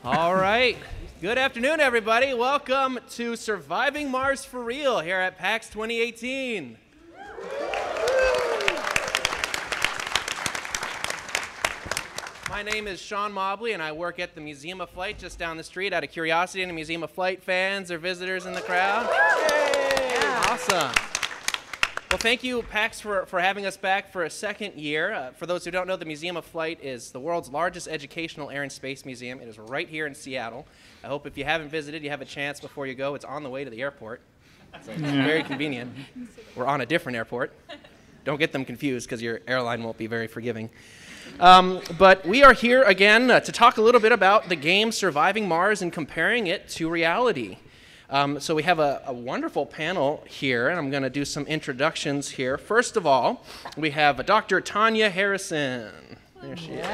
All right. Good afternoon, everybody. Welcome to Surviving Mars for Real here at PAX 2018. My name is Sean Mobley, and I work at the Museum of Flight just down the street. Out of curiosity, any Museum of Flight fans or visitors in the crowd? Yay! Awesome. Well, thank you, PAX, for having us back for a second year. For those who don't know, the Museum of Flight is the world's largest educational air and space museum. It is right here in Seattle. I hope if you haven't visited, you have a chance before you go. It's on the way to the airport, so it's very convenient. We're on a different airport. Don't get them confused, because your airline won't be very forgiving. But we are here again to talk a little bit about the game Surviving Mars and comparing it to reality. So we have a wonderful panel here, and I'm going to do some introductions here. First of all, we have Dr. Tanya Harrison. There she is.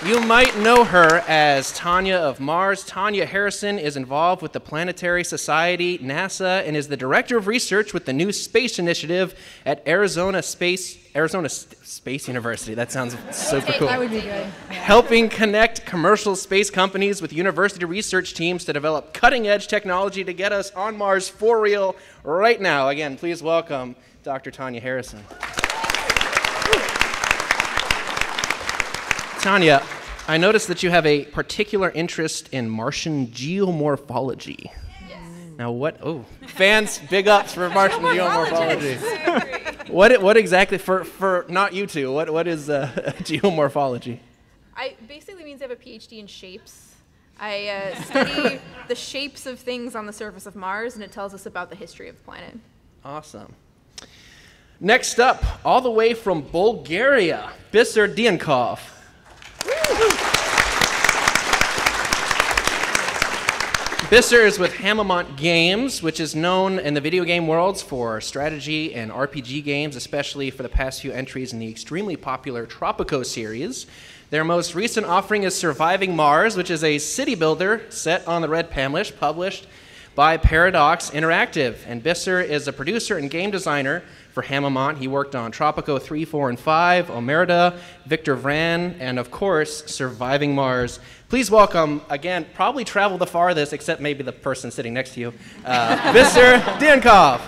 You might know her as Tanya of Mars. Tanya Harrison is involved with the Planetary Society, NASA, and is the Director of Research with the new Space Initiative at Arizona Space University. That sounds super cool. That would be good. Yeah. Helping connect commercial space companies with university research teams to develop cutting-edge technology to get us on Mars for real right now. Again, please welcome Dr. Tanya Harrison. Tanya, I noticed that you have a particular interest in Martian geomorphology. Yes. Now what, fans, big ups for Martian geomorphology. What exactly, for not you two, what is geomorphology? It basically means I have a PhD in shapes. I study the shapes of things on the surface of Mars, and it tells us about the history of the planet. Awesome. Next up, all the way from Bulgaria, Bisser Dienkov. Bisser is with Hamamont Games, which is known in the video game worlds for strategy and RPG games, especially for the past few entries in the extremely popular Tropico series. Their most recent offering is Surviving Mars, which is a city builder set on the Red Pamlish, published by Paradox Interactive. And Bisser is a producer and game designer for Hamamont. He worked on Tropico 3, 4, and 5, Omerta, Victor Vran, and of course, Surviving Mars. Please welcome, again, probably travel the farthest, except maybe the person sitting next to you, Bisser Dienkov.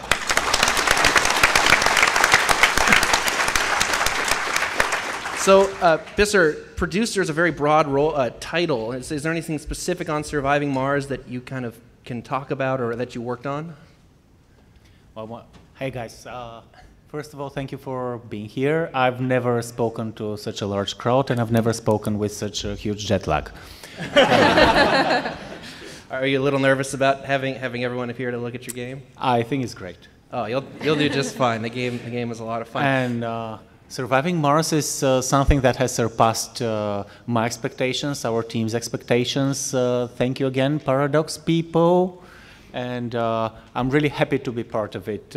So, Bisser, producer is a very broad title. Is there anything specific on Surviving Mars that you kind of can talk about or that you worked on? Well, hey guys. First of all, thank you for being here. I've never spoken to such a large crowd, and I've never spoken with such a huge jet lag. Are you a little nervous about having everyone up here to look at your game? I think it's great. Oh, you'll do just fine. The game is a lot of fun. And Surviving Mars is something that has surpassed my expectations, our team's expectations. Thank you again, Paradox people. And I'm really happy to be part of it.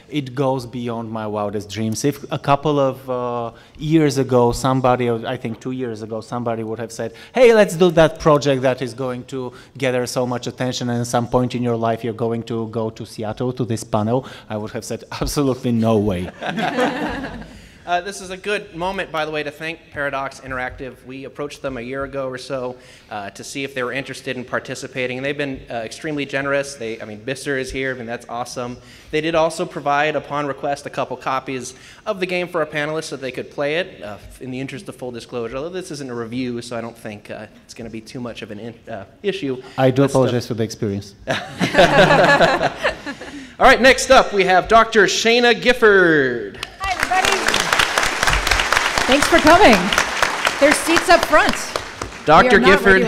It goes beyond my wildest dreams. If a couple of years ago, somebody, I think 2 years ago, somebody would have said, hey, let's do that project that is going to gather so much attention, and at some point in your life you're going to go to Seattle to this panel, I would have said, absolutely no way. This is a good moment, by the way, to thank Paradox Interactive. We approached them a year ago or so to see if they were interested in participating, and they've been extremely generous. Bisser is here. That's awesome. They did also provide, upon request, a couple copies of the game for our panelists so they could play it in the interest of full disclosure. Although this isn't a review, so I don't think it's going to be too much of an issue. I do apologize for the experience. All right, next up, we have Dr. Shayna Gifford. Hi, everybody. Thanks for coming. There's seats up front. Dr. Gifford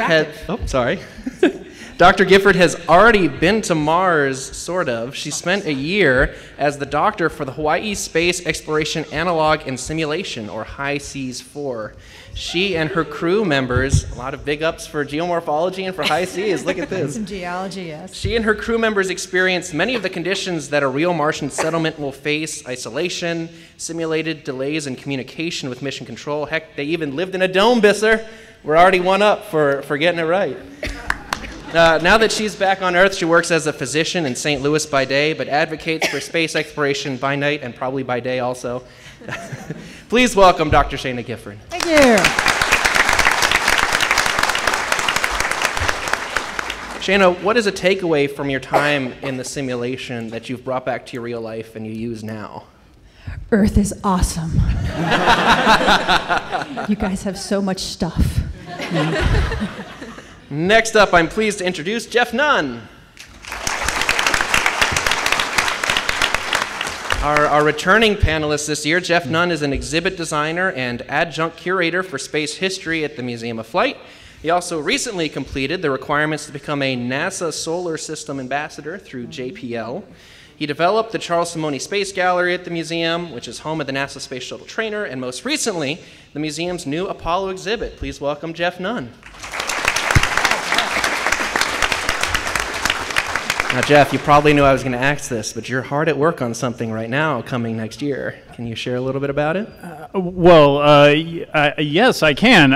Dr. Gifford has already been to Mars, sort of. She spent a year as the doctor for the Hawaii Space Exploration Analog and Simulation, or HI-SEAS-4. She and her crew members, a lot of big ups for geomorphology and for high seas, look at this. Some geology, yes. She and her crew members experienced many of the conditions that a real Martian settlement will face: isolation, simulated delays in communication with mission control. Heck, they even lived in a dome, Bisser. We're already one up for getting it right. Now that she's back on Earth, she works as a physician in St. Louis by day, but advocates for space exploration by night and probably by day also. Please welcome Dr. Shayna Gifford. Thank you. Shayna, what is a takeaway from your time in the simulation that you've brought back to your real life and you use now? Earth is awesome. You guys have so much stuff. Next up, I'm pleased to introduce Jeff Nunn. Our returning panelist this year, Jeff Nunn, is an exhibit designer and adjunct curator for space history at the Museum of Flight. He also recently completed the requirements to become a NASA Solar System Ambassador through JPL. He developed the Charles Simonyi Space Gallery at the museum, which is home of the NASA Space Shuttle trainer, and most recently, the museum's new Apollo exhibit. Please welcome Jeff Nunn. Now, Jeff, you probably knew I was going to ask this, but you're hard at work on something right now coming next year. Can you share a little bit about it? Yes, I can.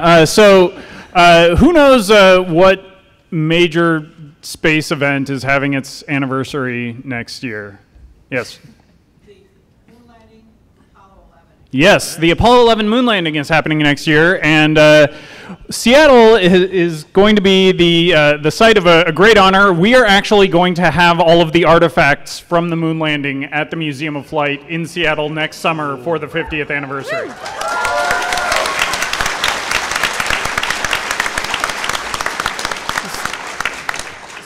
Who knows what major space event is having its anniversary next year? Yes. The moon landing, Apollo 11. Yes, the Apollo 11 moon landing is happening next year, and Seattle is going to be the site of a great honor. We are actually going to have all of the artifacts from the moon landing at the Museum of Flight in Seattle next summer for the 50th anniversary.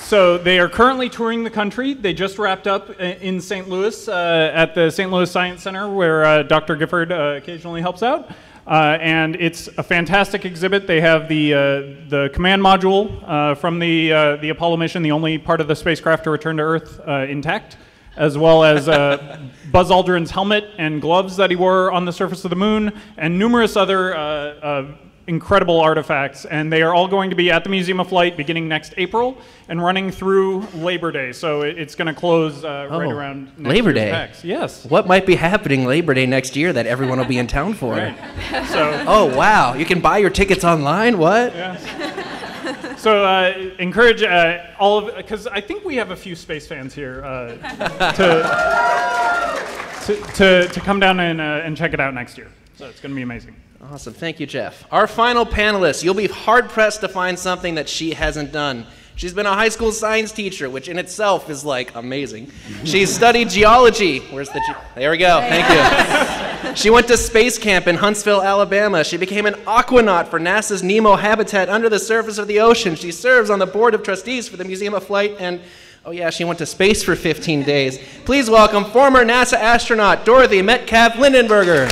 So they are currently touring the country. They just wrapped up in St. Louis at the St. Louis Science Center, where Dr. Gifford occasionally helps out. And it's a fantastic exhibit. They have the command module from the Apollo mission, the only part of the spacecraft to return to Earth intact, as well as Buzz Aldrin's helmet and gloves that he wore on the surface of the moon, and numerous other incredible artifacts. And they are all going to be at the Museum of Flight beginning next April and running through Labor Day. So it's going to close right around next Labor year's Day. PAX. Yes. What might be happening Labor Day next year that everyone will be in town for? Right. So, oh, wow. You can buy your tickets online? What? yeah. So encourage all of, because I think we have a few space fans here to come down and check it out next year. So it's going to be amazing. Awesome. Thank you, Jeff. Our final panelist, you'll be hard-pressed to find something that she hasn't done. She's been a high school science teacher, which in itself is, like, amazing. She's studied geology. Where's the there we go. Thank you. She went to space camp in Huntsville, Alabama. She became an aquanaut for NASA's Nemo habitat under the surface of the ocean. She serves on the board of trustees for the Museum of Flight, and oh yeah, she went to space for 15 days. Please welcome former NASA astronaut Dorothy Metcalf-Lindenburger.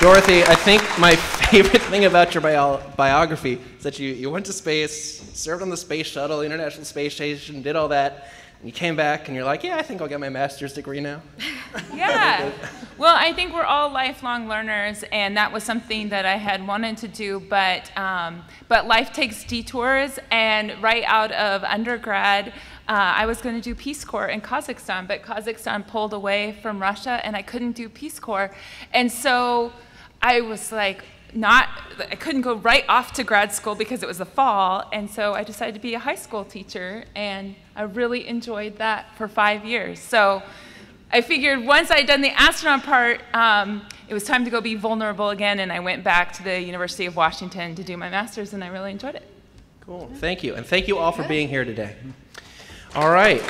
Dorothy, I think my favorite thing about your biography is that you went to space, served on the space shuttle, the International Space Station, did all that, and you came back and you're like, yeah, I think I'll get my master's degree now. Yeah. Well, I think we're all lifelong learners, and that was something that I had wanted to do, but life takes detours, and right out of undergrad, I was going to do Peace Corps in Kazakhstan, but Kazakhstan pulled away from Russia, and I couldn't do Peace Corps. And so I was like, I couldn't go right off to grad school because it was the fall, and so I decided to be a high school teacher, and I really enjoyed that for 5 years. So I figured once I'd done the astronaut part, it was time to go be vulnerable again, and I went back to the University of Washington to do my master's, and I really enjoyed it. Cool. Thank you, and thank you all for being here today. All right.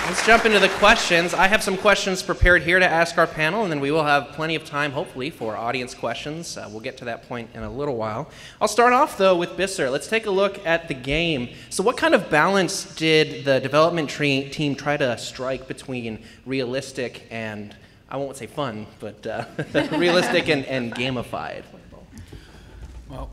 Let's jump into the questions. I have some questions prepared here to ask our panel, and then we will have plenty of time, hopefully, for audience questions. We'll get to that point in a little while. I'll start off, though, with Bisser. Let's take a look at the game. So what kind of balance did the development team try to strike between realistic and, I won't say fun, but realistic and gamified? Well,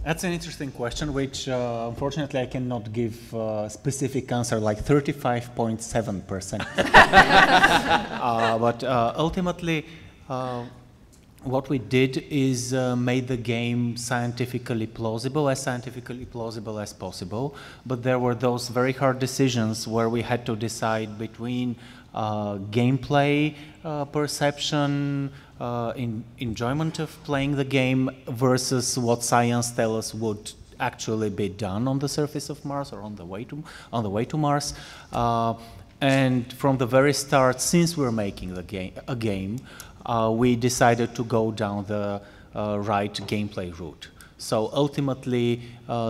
that's an interesting question, which unfortunately I cannot give a specific answer, like 35.7%. But ultimately, what we did is made the game scientifically plausible as possible. But there were those very hard decisions where we had to decide between gameplay perception, enjoyment of playing the game versus what science tells us would actually be done on the surface of Mars or on the way to Mars. And from the very start, since we're making a game, we decided to go down the right gameplay route. So ultimately,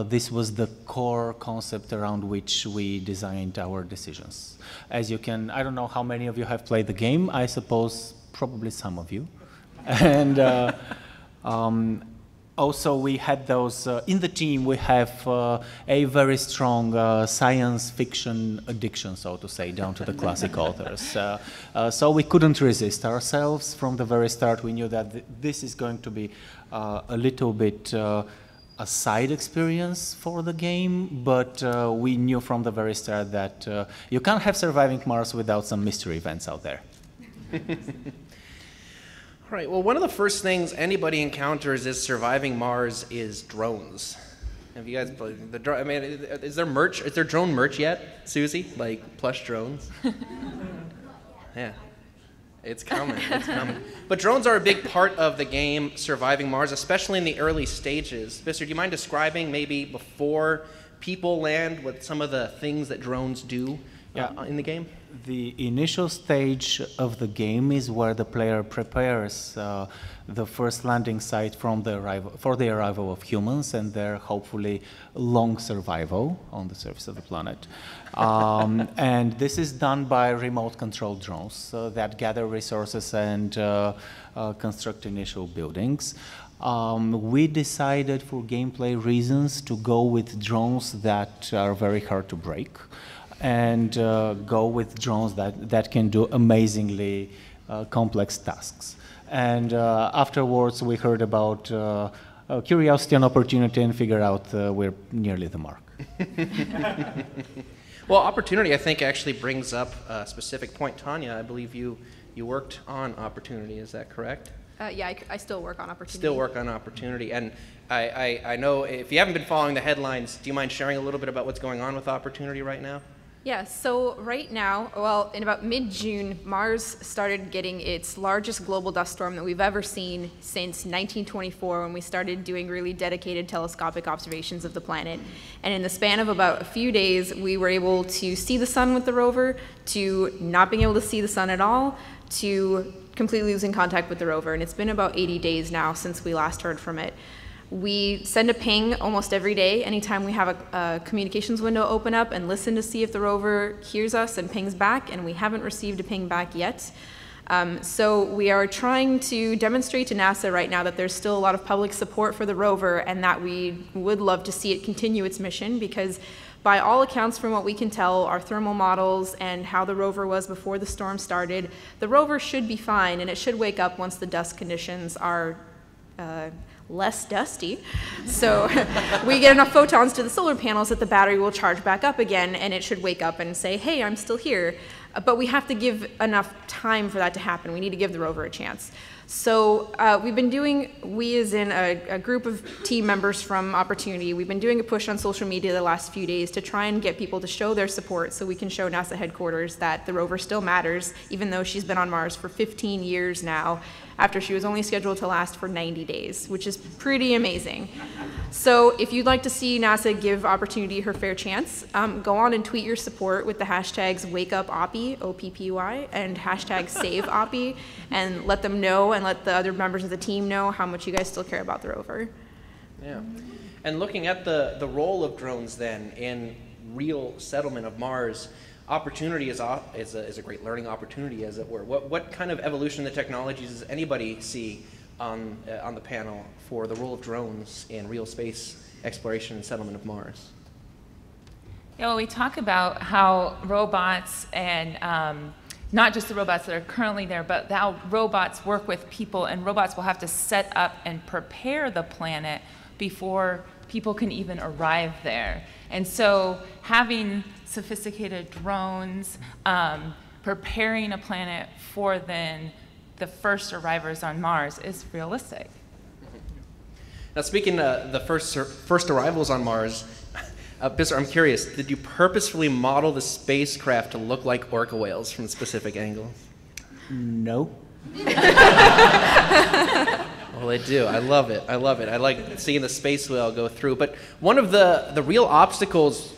this was the core concept around which we designed our decisions. As you can, I don't know how many of you have played the game. I suppose probably some of you. And also, we had those, in the team, we have a very strong science fiction addiction, so to say, down to the classic authors. So we couldn't resist ourselves from the very start. We knew that this is going to be a little bit a side experience for the game, but we knew from the very start that you can't have Surviving Mars without some mystery events out there. Right. Well, one of the first things anybody encounters is surviving Mars is drones. Have you guys played the drone? I mean, is there merch? Is there drone merch yet, Susie? Like plush drones? Yeah, it's coming. It's coming. But drones are a big part of the game Surviving Mars, especially in the early stages. Mr., do you mind describing maybe before people land what some of the things that drones do in the game? The initial stage of the game is where the player prepares the first landing site for the arrival of humans and their hopefully long survival on the surface of the planet. And this is done by remote controlled drones that gather resources and construct initial buildings. We decided for gameplay reasons to go with drones that are very hard to break, and go with drones that can do amazingly complex tasks. And afterwards, we heard about curiosity and opportunity and figured out we're nearly the mark. Well, opportunity, I think, actually brings up a specific point. Tanya, I believe you worked on opportunity. Is that correct? Yeah, I still work on opportunity. Still work on opportunity. And I know if you haven't been following the headlines, do you mind sharing a little bit about what's going on with opportunity right now? Yeah, so right now, well, in about mid-June, Mars started getting its largest global dust storm that we've ever seen since 1924, when we started doing really dedicated telescopic observations of the planet. And in the span of about a few days, we were able to see the sun with the rover, to not being able to see the sun at all, to completely losing contact with the rover. And it's been about 80 days now since we last heard from it. We send a ping almost every day anytime we have a communications window open up and listen to see if the rover hears us and pings back, and we haven't received a ping back yet. So we are trying to demonstrate to NASA right now that there's still a lot of public support for the rover and that we would love to see it continue its mission, because by all accounts, from what we can tell, our thermal models and how the rover was before the storm started, the rover should be fine and it should wake up once the dust conditions are less dusty. So we get enough photons to the solar panels that the battery will charge back up again, and it should wake up and say, hey, I'm still here. But we have to give enough time for that to happen. We need to give the rover a chance. So we've been doing, we as in a group of team members from Opportunity, we've been doing a push on social media the last few days to try and get people to show their support so we can show NASA headquarters that the rover still matters, even though she's been on Mars for 15 years now, after she was only scheduled to last for 90 days, which is pretty amazing. So if you'd like to see NASA give Opportunity her fair chance, go on and tweet your support with the hashtags WakeUpOppy, O-P-P-Y, and hashtag SaveOppy, and let them know and let the other members of the team know how much you guys still care about the rover. Yeah. And looking at the role of drones then in real settlement of Mars, Opportunity is a great learning opportunity, as it were. What kind of evolution in the technologies does anybody see on the panel for the role of drones in real space exploration and settlement of Mars? Yeah, well, we talk about how robots and not just the robots that are currently there, but how robots work with people, and robots will have to set up and prepare the planet before people can even arrive there. And so having sophisticated drones preparing a planet for then the first arrivals on Mars is realistic. Now, speaking of the first arrivals on Mars, Bissell, I'm curious, did you purposefully model the spacecraft to look like orca whales from specific angles? No. Well, I do. I love it. I love it. I like seeing the space whale go through. But one of the real obstacles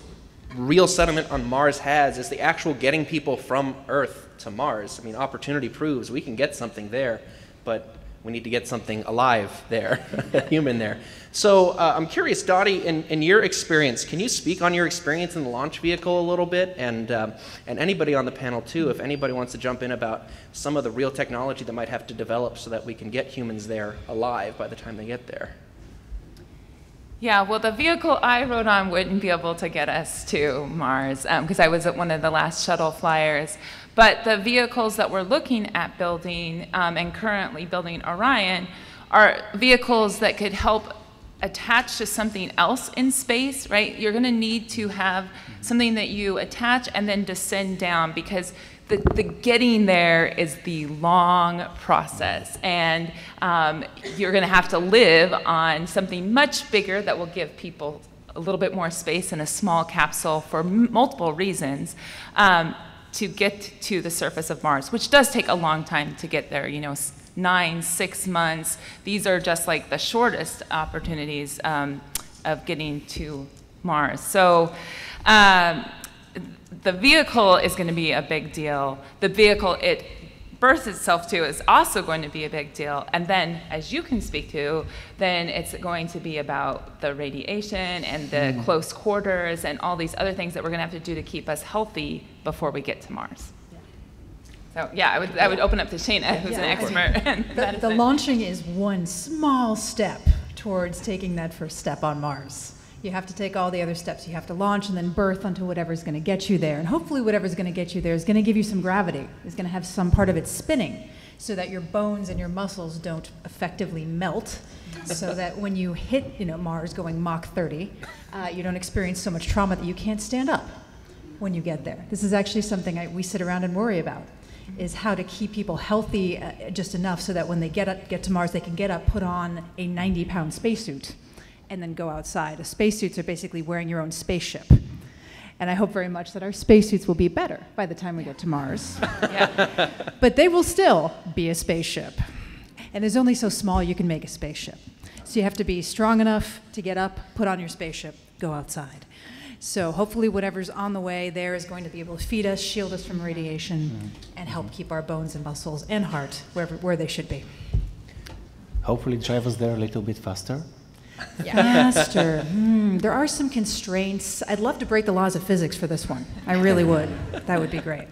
real settlement on Mars has is the actual getting people from Earth to Mars. I mean, opportunity proves we can get something there, but we need to get something alive there, a human there. So I'm curious, Dottie, in your experience, can you speak on your experience in the launch vehicle a little bit? And anybody on the panel, too, if anybody wants to jump in about some of the real technology that might have to develop so that we can get humans there alive by the time they get there. Yeah, well, the vehicle I rode on wouldn't be able to get us to Mars because I was at one of the last shuttle flyers. But the vehicles that we're looking at building and currently building Orion are vehicles that could help attach to something else in space, right? You're going to need to have something that you attach and then descend down because the getting there is the long process, and you're going to have to live on something much bigger that will give people a little bit more space in a small capsule for multiple reasons to get to the surface of Mars, which does take a long time to get there, 6 months. These are just like the shortest opportunities of getting to Mars. So the vehicle is going to be a big deal. The vehicle it births itself to is also going to be a big deal. And then, as you can speak to, then it's going to be about the radiation and the close quarters and all these other things that we're going to have to do to keep us healthy before we get to Mars. So yeah, I would open up to Shayna, who's an expert. The launching is one small step towards taking that first step on Mars. You have to take all the other steps. You have to launch and then birth onto whatever's going to get you there. And hopefully whatever's going to get you there is going to give you some gravity. It's going to have some part of it spinning so that your bones and your muscles don't effectively melt, so that when you hit Mars going Mach 30, you don't experience so much trauma that you can't stand up when you get there. This is actually something we sit around and worry about, is how to keep people healthy just enough so that when they get to Mars, they can get up, put on a 90-pound spacesuit, and then go outside. Spacesuits are basically wearing your own spaceship. And I hope very much that our spacesuits will be better by the time we get to Mars. Yeah. But they will still be a spaceship. And there's only so small you can make a spaceship. So you have to be strong enough to get up, put on your spaceship, go outside. So hopefully whatever's on the way there is going to be able to feed us, shield us from radiation, and help keep our bones and muscles and heart where they should be. Hopefully drive us there a little bit faster. Faster. There are some constraints. I'd love to break the laws of physics for this one. I really would. That would be great.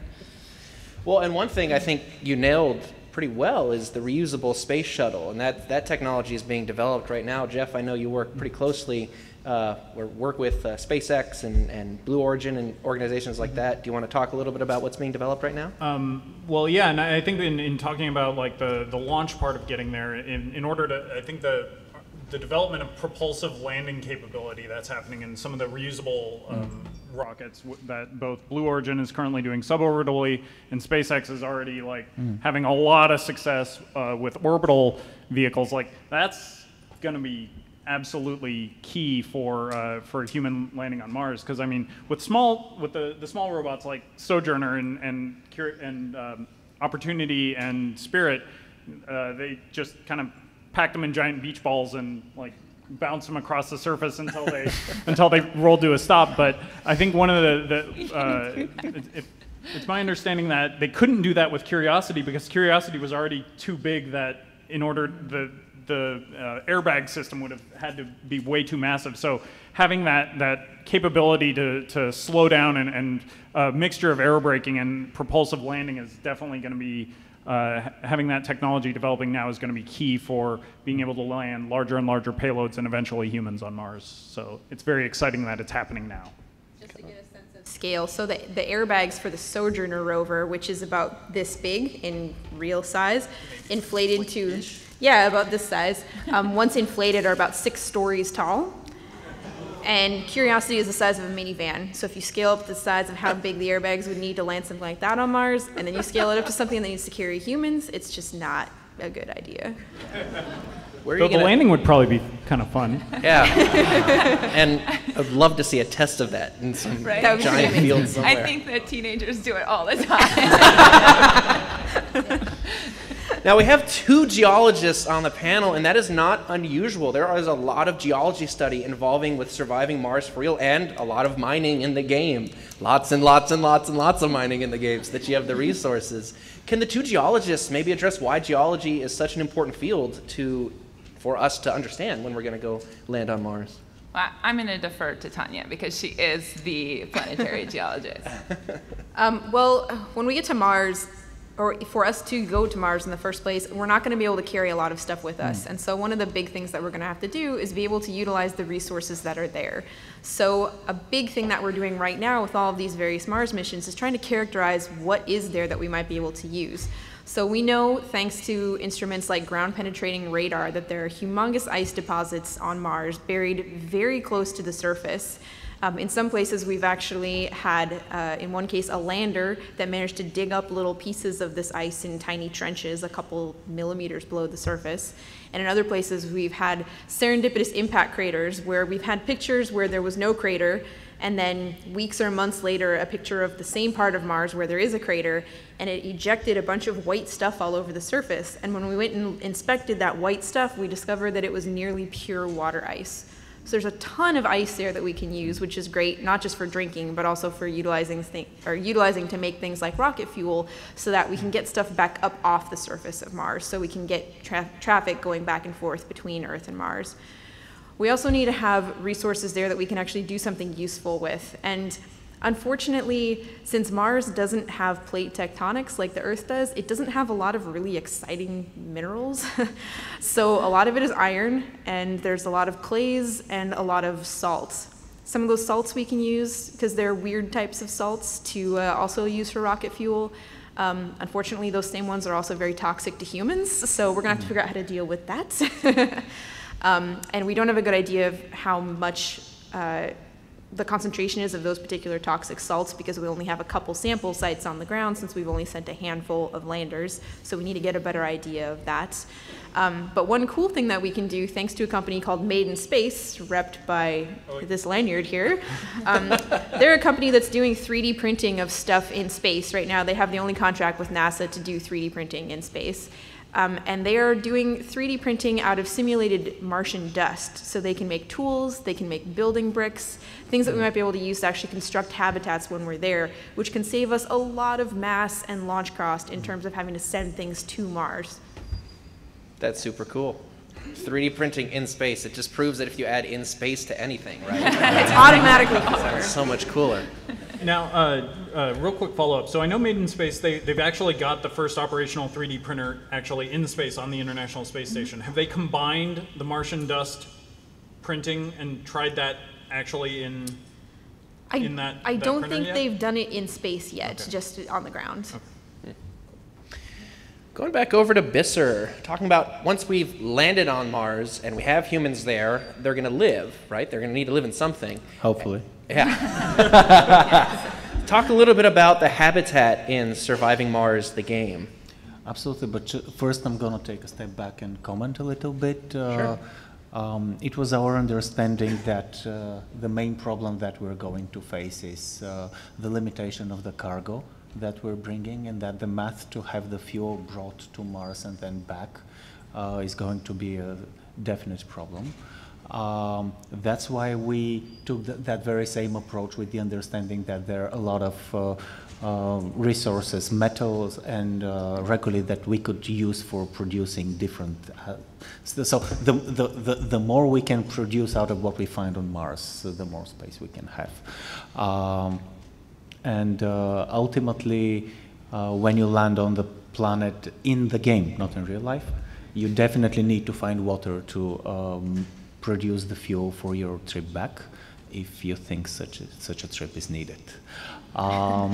Well, and one thing I think you nailed pretty well is the reusable space shuttle, and that technology is being developed right now. Jeff, I know you work pretty closely or work with SpaceX and Blue Origin and organizations like that. Do you want to talk a little bit about what's being developed right now? Well, yeah, and I think in talking about like the launch part of getting there, in order to, I think the development of propulsive landing capability that's happening in some of the reusable rockets that both Blue Origin is currently doing suborbitally, and SpaceX is already having a lot of success with orbital vehicles. That's going to be absolutely key for human landing on Mars. Because I mean, with the small robots like Sojourner and Opportunity and Spirit, they just kind of packed them in giant beach balls and bounce them across the surface until they rolled to a stop. But I think one of it's my understanding that they couldn't do that with Curiosity because Curiosity was already too big, that in order the airbag system would have had to be way too massive. So having that capability to slow down and a mixture of aerobraking and propulsive landing is definitely going to be having that technology developing now is going to be key for being able to land larger and larger payloads and eventually humans on Mars. So it's very exciting that it's happening now. Just to get a sense of scale, so the airbags for the Sojourner rover, which is about this big in real size, inflated to, about this size, once inflated are about 6 stories tall. And Curiosity is the size of a minivan. So if you scale up the size of how big the airbags would need to land something like that on Mars, and then you scale it up to something that needs to carry humans, it's just not a good idea. Though the landing would probably be kind of fun. Yeah. And I'd love to see a test of that in some giant field somewhere. I think that teenagers do it all the time. Now we have 2 geologists on the panel, and that is not unusual. There is a lot of geology study involving with surviving Mars for real, and a lot of mining in the game. Lots and lots and lots and lots of mining in the game so that you have the resources. Can the 2 geologists maybe address why geology is such an important field for us to understand when we're going to go land on Mars? Well, I'm going to defer to Tanya because she is the planetary geologist. Well, when we get to Mars, or for us to go to Mars in the first place, we're not going to be able to carry a lot of stuff with us. And so one of the big things that we're going to have to do is be able to utilize the resources that are there. So a big thing that we're doing right now with all of these various Mars missions is trying to characterize what is there that we might be able to use. So we know, thanks to instruments like ground-penetrating radar, that there are humongous ice deposits on Mars buried very close to the surface. In some places, we've actually had, in one case, a lander that managed to dig up little pieces of this ice in tiny trenches a couple millimeters below the surface. And in other places, we've had serendipitous impact craters where we've had pictures where there was no crater, and then weeks or months later, a picture of the same part of Mars where there is a crater, and it ejected a bunch of white stuff all over the surface. And when we went and inspected that white stuff, we discovered that it was nearly pure water ice. So there's a ton of ice there that we can use, which is great, not just for drinking, but also for utilizing to make things like rocket fuel so that we can get stuff back up off the surface of Mars, so we can get traffic going back and forth between Earth and Mars. We also need to have resources there that we can actually do something useful with. And unfortunately, since Mars doesn't have plate tectonics like the Earth does, it doesn't have a lot of really exciting minerals. So a lot of it is iron, and there's a lot of clays and a lot of salts. Some of those salts we can use, because they're weird types of salts, to also use for rocket fuel. Unfortunately, those same ones are also very toxic to humans, so we're going to have to figure out how to deal with that. And we don't have a good idea of how much the concentration is of those particular toxic salts because we only have a couple sample sites on the ground since we've only sent a handful of landers. So we need to get a better idea of that. But one cool thing that we can do, thanks to a company called Made in Space, repped by this lanyard here, they're a company that's doing 3D printing of stuff in space right now. They have the only contract with NASA to do 3D printing in space. And they are doing 3D printing out of simulated Martian dust. So they can make tools, they can make building bricks, things that we might be able to use to actually construct habitats when we're there, which can save us a lot of mass and launch cost in terms of having to send things to Mars. That's super cool. 3D printing in space, it just proves that if you add in space to anything, right? It's automatically cooler. It's so much cooler. Now, real quick follow-up. So I know Made in Space, they've actually got the first operational 3D printer actually in space on the International Space Station. Have they combined the Martian dust printing and tried that actually in that I don't printer think yet? they've done it in space yet, Okay. just on the ground. Okay. Going back over to Bisser, talking about once we've landed on Mars and we have humans there, they're going to live, right? They're going to need to live in something. Hopefully. Yeah. Talk a little bit about the habitat in Surviving Mars, the game. Absolutely, but first I'm going to take a step back and comment a little bit. Sure. It was our understanding that the main problem that we're going to face is the limitation of the cargo that we're bringing, and that the math to have the fuel brought to Mars and then back is going to be a definite problem. That's why we took that very same approach, with the understanding that there are a lot of resources, metals and regolith that we could use for producing different. So the more we can produce out of what we find on Mars, the more space we can have. And ultimately, when you land on the planet in the game, not in real life, you definitely need to find water to produce the fuel for your trip back, if you think such a trip is needed. I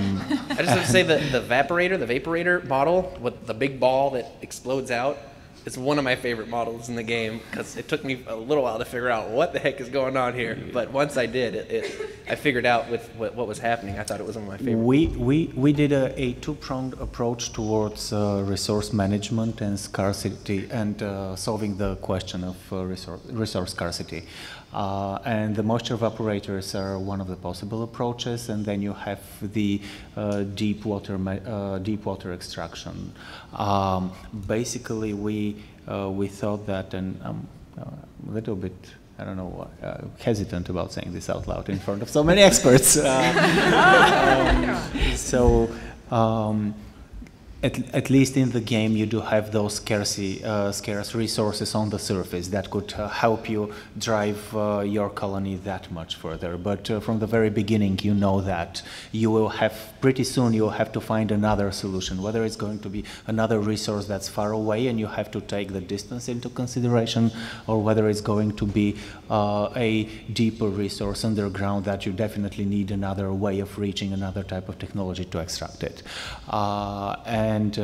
just have to say that the vaporator model with the big ball that explodes out, it's one of my favorite models in the game, because it took me a little while to figure out what the heck is going on here. But once I did, I figured out with what was happening. I thought it was one of my favorites. We did a two-pronged approach towards resource management and scarcity, and solving the question of resource scarcity. And the moisture evaporators are one of the possible approaches, and then you have the deep water extraction. Basically, we thought that, and I'm a little bit, I don't know, hesitant about saying this out loud in front of so many experts. At least in the game, you do have those scarce resources on the surface that could help you drive your colony that much further. But from the very beginning, you know that you will have, pretty soon, you will have to find another solution, whether it's going to be another resource that's far away and you have to take the distance into consideration, or whether it's going to be a deeper resource underground that you definitely need another way of reaching another type of technology to extract it. And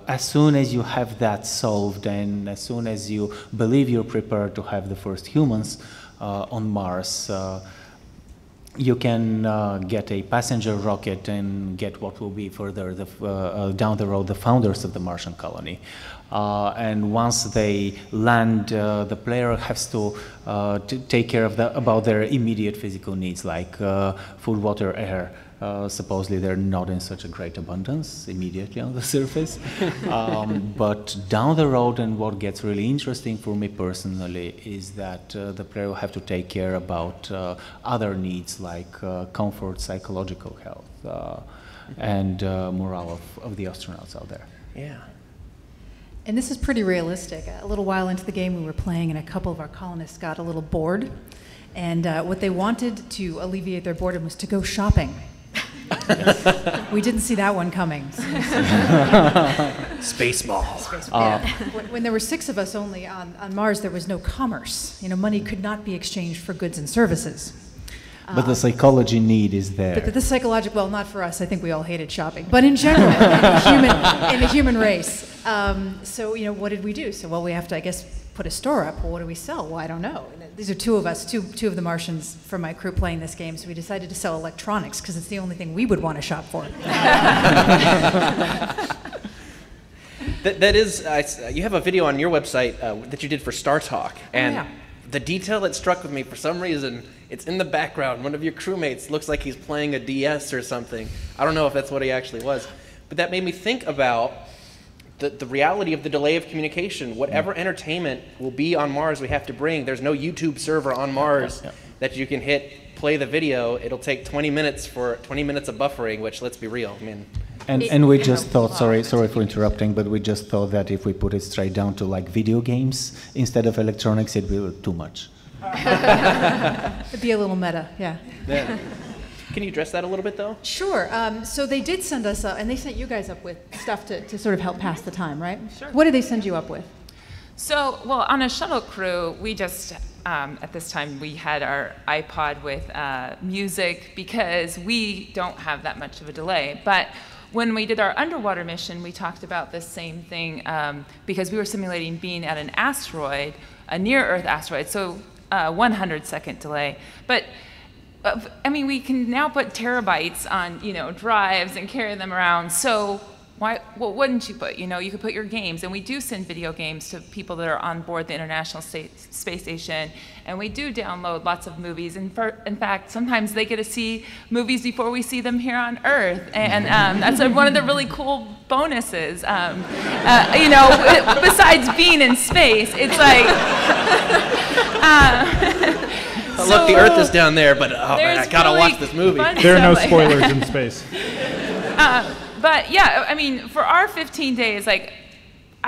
as soon as you have that solved, and as soon as you believe you're prepared to have the first humans on Mars, you can get a passenger rocket and get what will be further down the road the founders of the Martian colony. And once they land, the player has to take care of about their immediate physical needs, like food, water, air. Supposedly they're not in such a great abundance immediately on the surface. But down the road, and what gets really interesting for me personally, is that the player will have to take care about other needs like comfort, psychological health, and morale of the astronauts out there. Yeah. And this is pretty realistic. A little while into the game, we were playing, and a couple of our colonists got a little bored. And what they wanted to alleviate their boredom was to go shopping. We didn't see that one coming. Spaceball. Yeah. When there were 6 of us only on Mars, there was no commerce. You know, money could not be exchanged for goods and services. But the psychology need is there. But the psychological, well, not for us. I think we all hated shopping. But in general, in the human race. So, you know, what did we do? So, well, we have to, I guess, put a store up. Well, what do we sell? Well, I don't know. These are 2 of us, two of the Martians from my crew playing this game. So we decided to sell electronics because it's the only thing we would want to shop for. That is, you have a video on your website that you did for Star Talk, and the detail that struck with me, for some reason, it's in the background. One of your crewmates looks like he's playing a DS or something. I don't know if that's what he actually was, but that made me think about the reality of the delay of communication. Whatever entertainment will be on Mars, we have to bring. There's no YouTube server on Mars that you can hit play the video. It'll take 20 minutes of buffering, which, let's be real, I mean. And we just thought, sorry for interrupting, but we just thought that if we put it straight down to like video games instead of electronics, it'd be too much. It'd be a little meta, yeah. Can you address that a little bit, though? Sure. So they did send us, and they sent you guys up with stuff to sort of help pass the time, right? Sure. What did they send you up with? So, well, on a shuttle crew, we just, at this time, we had our iPod with music because we don't have that much of a delay. But when we did our underwater mission, we talked about this same thing because we were simulating being at an asteroid, a near-Earth asteroid, so 100-second delay. But I mean, we can now put terabytes on, drives and carry them around. So what wouldn't you put? You could put your games, and we do send video games to people that are on board the International Space Station, and we do download lots of movies. In fact, sometimes they get to see movies before we see them here on Earth, and that's one of the really cool bonuses. Besides being in space, it's like. Look, the Earth is down there, but oh man, I gotta watch this movie. There are no spoilers in space. But yeah, I mean, for our 15 days, I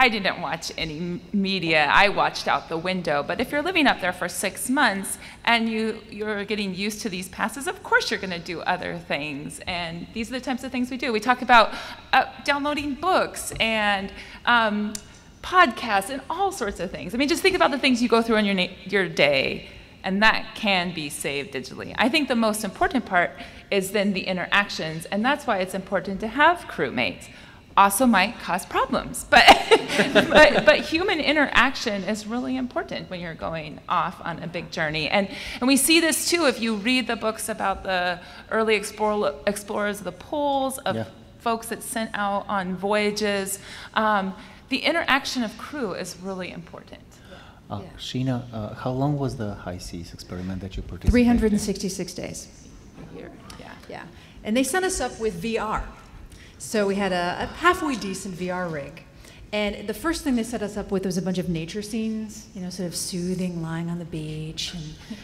didn't watch any media. I watched out the window. But if you're living up there for 6 months and you're getting used to these passes, of course you're going to do other things. And these are the types of things we do. We talk about downloading books and podcasts and all sorts of things. I mean, just think about the things you go through in your day. And that can be saved digitally. I think the most important part is then the interactions, and that's why it's important to have crewmates. Also might cause problems, but human interaction is really important when you're going off on a big journey. And we see this too if you read the books about the early explorers of the poles, of folks that sent out on voyages. The interaction of crew is really important. Shayna, how long was the high seas experiment that you participated 366 days. Here. Yeah. Yeah. And they sent us up with VR. So we had a halfway decent VR rig. And the first thing they set us up with was a bunch of nature scenes, you know, sort of soothing, lying on the beach, and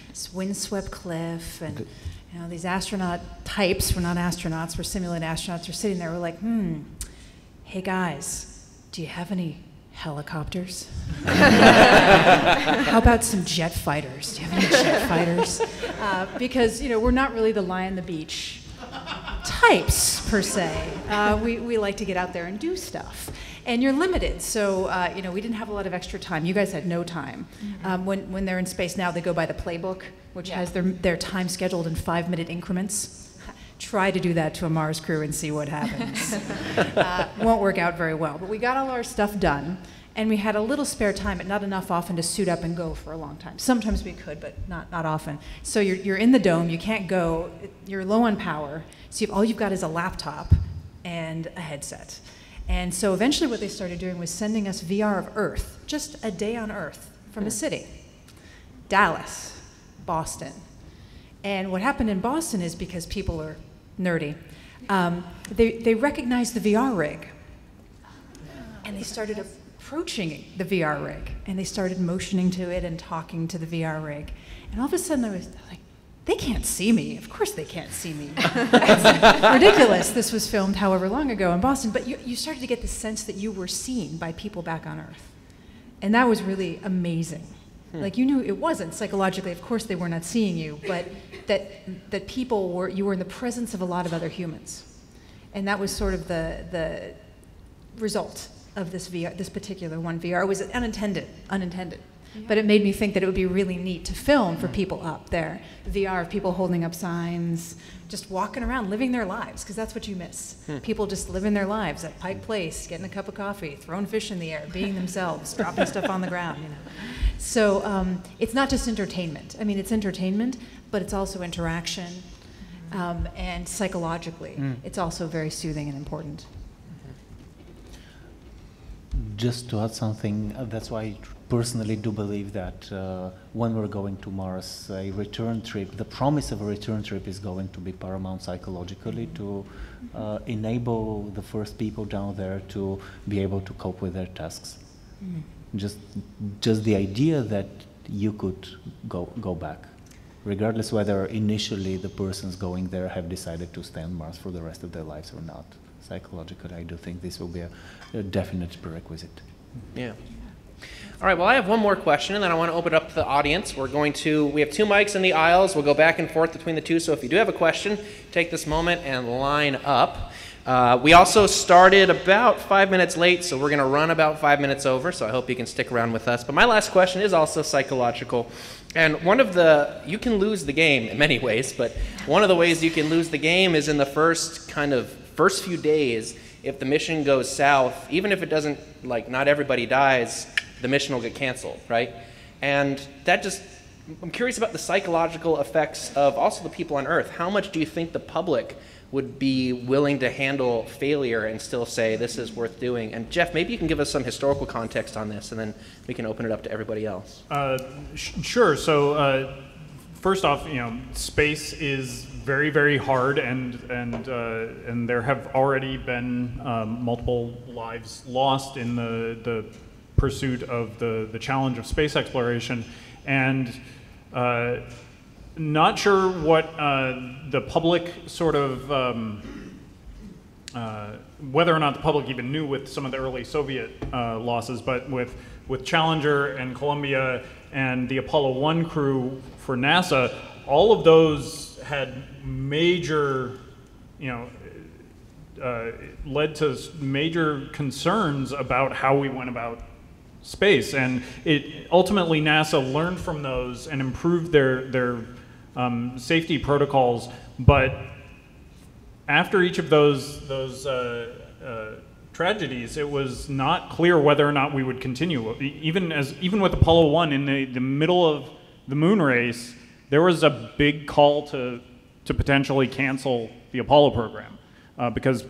this windswept cliff, and you know, these astronaut types, we're not astronauts, we're simulated astronauts, are sitting there, we're like, hey guys, do you have any helicopters? How about some jet fighters? Do you have any jet fighters? Because, you know, we're not really the lie on the beach types, per se. We like to get out there and do stuff. And you're limited, so you know, we didn't have a lot of extra time. You guys had no time. When they're in space now, they go by the playbook, which has their time scheduled in 5-minute increments. Try to do that to a Mars crew and see what happens. Won't work out very well. But we got all our stuff done, and we had a little spare time, but not enough often to suit up and go for a long time. Sometimes we could, but not often. So you're in the dome, you can't go, you're low on power, so all you've got is a laptop and a headset. And so eventually what they started doing was sending us VR of Earth, just a day on Earth from a city. Dallas, Boston. And what happened in Boston is, because people are nerdy, they recognized the VR rig. And they started approaching the VR rig. And they started motioning to it and talking to the VR rig. And all of a sudden I was like, they can't see me. Of course they can't see me. It's ridiculous. This was filmed however long ago in Boston. But you started to get the sense that you were seen by people back on Earth. And that was really amazing. Like, you knew it wasn't psychologically. Of course they were not seeing you, but that people were, you were in the presence of a lot of other humans. And that was sort of the result of this VR, this particular one VR. It was unintended. But it made me think that it would be really neat to film for people up there. VR of people holding up signs, just walking around, living their lives, because that's what you miss. People just living their lives at Pike Place, getting a cup of coffee, throwing fish in the air, being themselves, dropping stuff on the ground, you know. So it's not just entertainment. I mean, it's entertainment, but it's also interaction. And psychologically, it's also very soothing and important. Just to add something, that's why I personally do believe that when we're going to Mars, a return trip, the promise of a return trip is going to be paramount psychologically to enable the first people down there to be able to cope with their tasks. Just the idea that you could go back, regardless whether initially the persons going there have decided to stay on Mars for the rest of their lives or not. Psychologically, I do think this will be a definite prerequisite. Yeah. All right, well, I have one more question, and then I want to open it up to the audience. We have 2 mics in the aisles. We'll go back and forth between the two, so if you do have a question, take this moment and line up. We also started about 5 minutes late, so we're going to run about 5 minutes over, so I hope you can stick around with us. But my last question is also psychological. And you can lose the game in many ways, but one of the ways you can lose the game is in the first few days. If the mission goes south, even if it doesn't, not everybody dies, the mission will get canceled, right? And I'm curious about the psychological effects of also the people on Earth. How much do you think the public would be willing to handle failure and still say this is worth doing? And Jeff, maybe you can give us some historical context on this, and then we can open it up to everybody else. Sure. So first off, space is very, very hard, and there have already been multiple lives lost in the pursuit of the challenge of space exploration, and not sure what the public sort of whether or not the public even knew with some of the early Soviet losses, but with Challenger and Columbia and the Apollo 1 crew for NASA, all of those had major, led to major concerns about how we went about space, and ultimately NASA learned from those and improved their safety protocols. But after each of those tragedies, it was not clear whether or not we would continue. Even with Apollo 1 in the middle of the moon race, there was a big call to potentially cancel the Apollo program because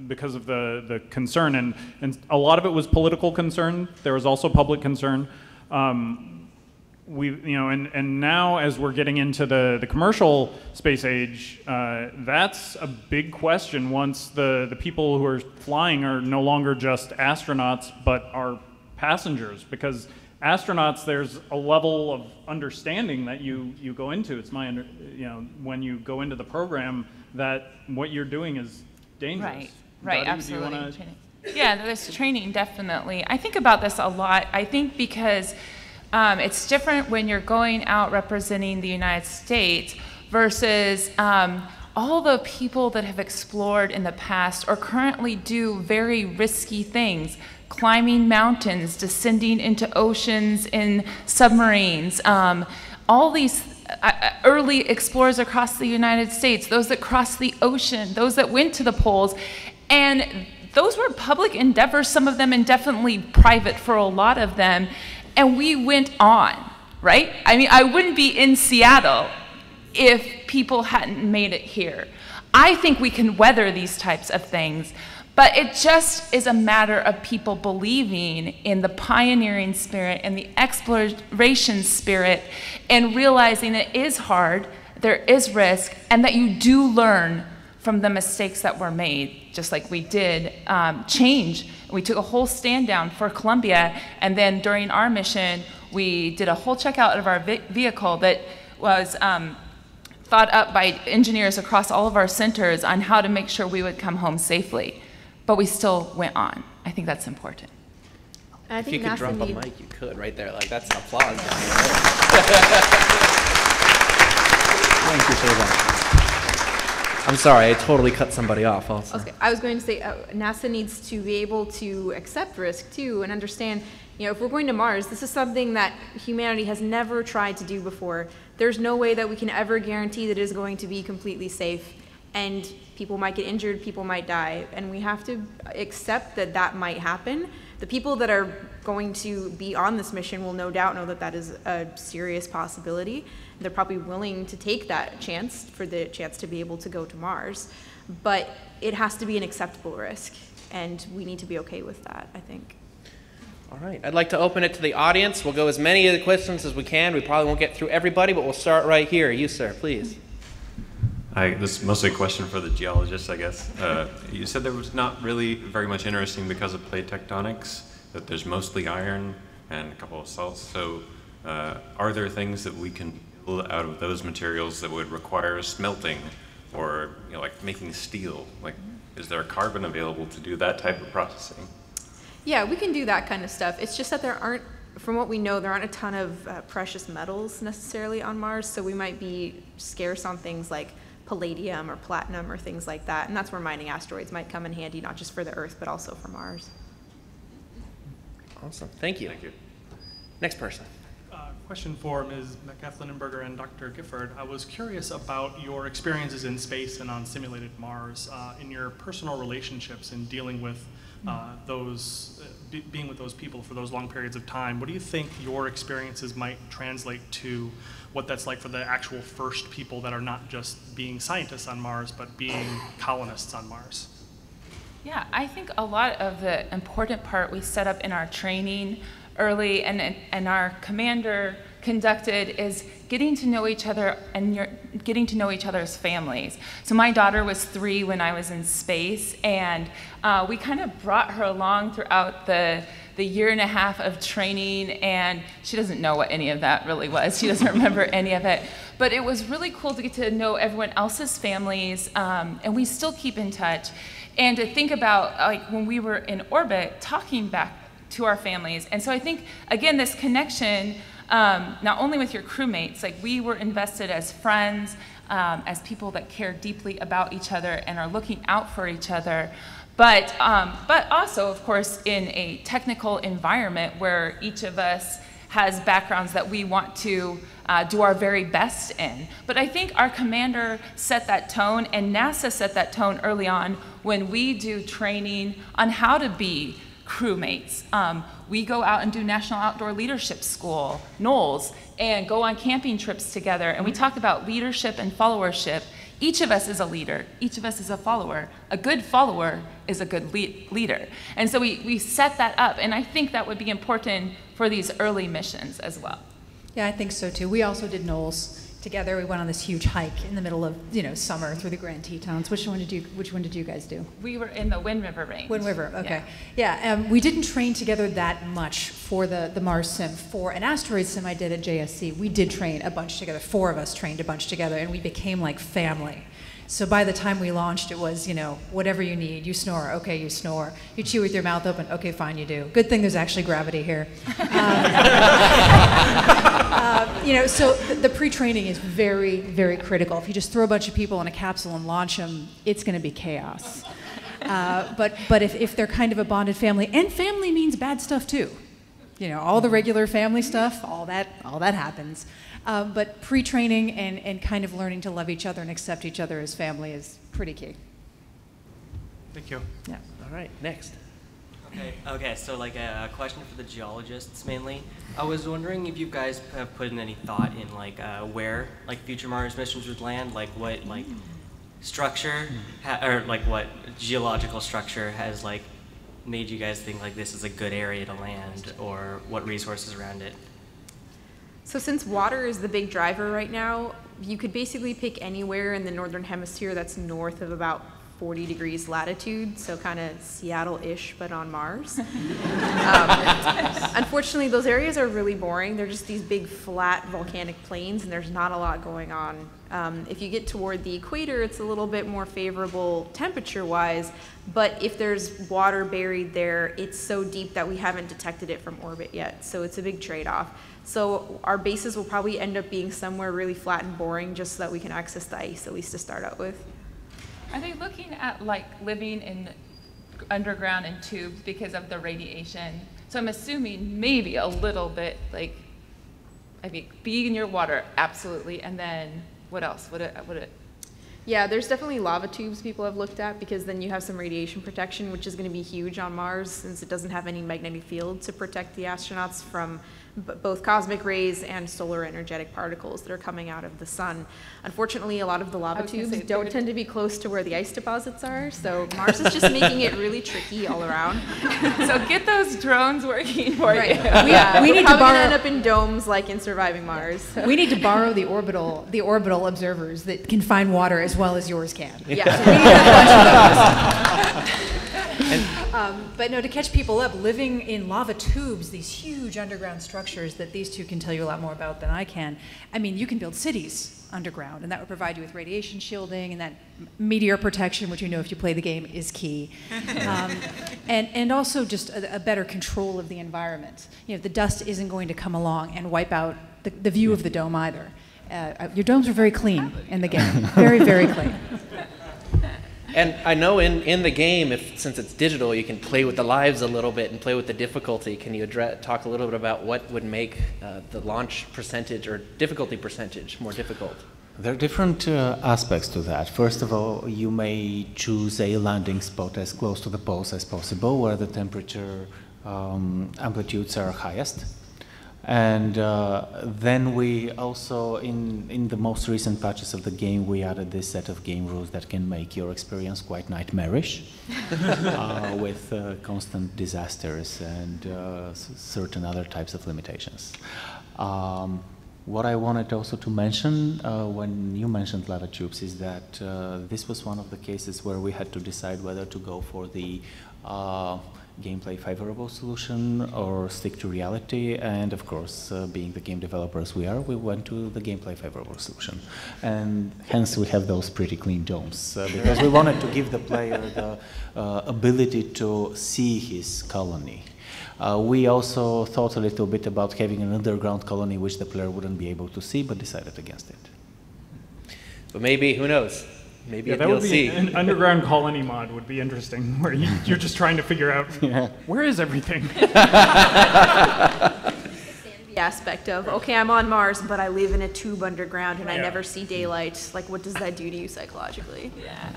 because of the concern, and a lot of it was political concern. There was also public concern, And now as we're getting into the commercial space age, that's a big question once the people who are flying are no longer just astronauts, but are passengers, because astronauts, there's a level of understanding that you go into. It's when you go into the program that what you're doing is dangerous. Right, Dottie, absolutely. Yeah, there's training, definitely. I think about this a lot. I think because it's different when you're going out representing the United States versus all the people that have explored in the past or currently do very risky things, climbing mountains, descending into oceans in submarines, all these early explorers across the United States, those that crossed the ocean, those that went to the poles, and those were public endeavors, some of them indefinitely private for a lot of them, and we went on, right? I mean, I wouldn't be in Seattle if people hadn't made it here. I think we can weather these types of things, but it just is a matter of people believing in the pioneering spirit and the exploration spirit and realizing it is hard, there is risk, and that you do learn from the mistakes that were made, just like we did change. We took a whole stand down for Columbia, and then during our mission, we did a whole checkout of our vehicle that was thought up by engineers across all of our centers on how to make sure we would come home safely. But we still went on. I think that's important. I If think you could NASA drop a need- mic, you could right there. Like, that's an applause. Thank you, Shayna. I'm sorry, I totally cut somebody off also. Okay, I was going to say NASA needs to be able to accept risk too and understand, if we're going to Mars, this is something that humanity has never tried to do before. There's no way that we can ever guarantee that it is going to be completely safe, and people might get injured, people might die, and we have to accept that that might happen. The people that are going to be on this mission will no doubt know that that is a serious possibility. They're probably willing to take that chance for the chance to be able to go to Mars, but it has to be an acceptable risk, and we need to be okay with that, I think. All right, I'd like to open it to the audience. We'll go as many of the questions as we can. We probably won't get through everybody, but we'll start right here. You, sir, please. This is mostly a question for the geologists, I guess. You said there was not really very much interesting because of plate tectonics, that there's mostly iron and a couple of salts. So are there things that we can build out of those materials that would require smelting or like making steel? Like, is there carbon available to do that type of processing? Yeah, we can do that kind of stuff. It's just that there aren't, from what we know, there aren't a ton of precious metals necessarily on Mars, so we might be scarce on things like palladium or platinum or things like that, and that's where mining asteroids might come in handy, not just for the Earth, but also for Mars. Awesome, thank you. Thank you. Next person. Question for Ms. Metcalf-Lindenburger and Dr. Gifford. I was curious about your experiences in space and on simulated Mars, in your personal relationships and dealing with being with those people for those long periods of time. What do you think your experiences might translate to what that's like for the actual first people that are not just being scientists on Mars, but being colonists on Mars? Yeah, I think a lot of the important part we set up in our training early and our commander conducted is getting to know each other and getting to know each other's families. So my daughter was 3 when I was in space, and we kind of brought her along throughout the year and a half of training, and she doesn't know what any of that really was. She doesn't remember any of it. But it was really cool to get to know everyone else's families, and we still keep in touch. And to think about, like, when we were in orbit, talking back to our families. And so I think, again, this connection, not only with your crewmates, like we were invested as friends, as people that care deeply about each other and are looking out for each other, but also, of course, in a technical environment where each of us has backgrounds that we want to do our very best in. But I think our commander set that tone, and NASA set that tone early on when we do training on how to be crewmates. We go out and do National Outdoor Leadership School, NOLS, and go on camping trips together, and we talk about leadership and followership. Each of us is a leader. Each of us is a follower. A good follower is a good leader. And so we set that up, and I think that would be important for these early missions as well. Yeah, I think so too. We also did Knowles together. We went on this huge hike in the middle of summer through the Grand Tetons. Which one did you guys do? We were in the Wind River range. Wind River, okay. Yeah, we didn't train together that much for the Mars sim. For an asteroid sim I did at JSC, we did train a bunch together. 4 of us trained a bunch together, and we became like family. So by the time we launched, it was, whatever you need. You snore, okay, you snore. You chew with your mouth open, okay, fine, you do. Good thing there's actually gravity here. So the pre-training is very, very critical. If you just throw a bunch of people in a capsule and launch them, it's going to be chaos. But if they're kind of a bonded family, and family means bad stuff too. All the regular family stuff, all that happens. But pre-training and kind of learning to love each other and accept each other as family is pretty key. Thank you. Yeah. All right, next. Okay, so like a question for the geologists mainly. I was wondering if you guys have put in any thought in like where like future Mars missions would land, like what like structure or like what geological structure has like made you guys think like this is a good area to land, or what resources around it? So since water is the big driver right now, you could basically pick anywhere in the northern hemisphere that's north of about 40 degrees latitude, so kind of Seattle-ish, but on Mars. Unfortunately, those areas are really boring. They're just these big, flat volcanic plains, and there's not a lot going on. If you get toward the equator, it's a little bit more favorable temperature-wise, but if there's water buried there, it's so deep that we haven't detected it from orbit yet, so it's a big trade-off. So our bases will probably end up being somewhere really flat and boring just so that we can access the ice, at least to start out with. Are they looking at like living in underground in tubes because of the radiation? So I'm assuming maybe a little bit like, being in your water, absolutely. And then what else? Would it? Yeah, there's definitely lava tubes people have looked at, because then you have some radiation protection, which is going to be huge on Mars since it doesn't have any magnetic field to protect the astronauts from both cosmic rays and solar energetic particles that are coming out of the sun. Unfortunately, a lot of the lava tubes don't tend to be close to where the ice deposits are, so Mars is just making it really tricky all around. So get those drones working for you. We need to end up in domes like in Surviving Mars. So. We need to borrow the orbital observers that can find water as well as yours can. Yeah. So we need a bunch of those. But no, to catch people up, living in lava tubes, these huge underground structures that these two can tell you a lot more about than I can. I mean, you can build cities underground, and that would provide you with radiation shielding and that meteor protection, which you know if you play the game is key. And also just a better control of the environment. The dust isn't going to come along and wipe out the view of the dome either. Your domes are very clean in the game, very, very clean. And I know in the game, since it's digital, you can play with the lives a little bit and play with the difficulty. Can you talk a little bit about what would make the launch percentage or difficulty percentage more difficult? There are different aspects to that. First of all, you may choose a landing spot as close to the poles as possible, where the temperature amplitudes are highest. And then we also, in the most recent patches of the game, we added this set of game rules that can make your experience quite nightmarish, with constant disasters and certain other types of limitations. What I wanted also to mention when you mentioned lava tubes is that this was one of the cases where we had to decide whether to go for the gameplay favorable solution or stick to reality, and of course being the game developers we are, we went to the gameplay favorable solution, and hence we have those pretty clean domes because we wanted to give the player the ability to see his colony. We also thought a little bit about having an underground colony which the player wouldn't be able to see, but decided against it. But maybe, who knows? Maybe that would be an underground colony mod would be interesting, where you're just trying to figure out where is everything. The aspect of, okay, I'm on Mars, but I live in a tube underground and I never see daylight. Like, what does that do to you psychologically? Yeah.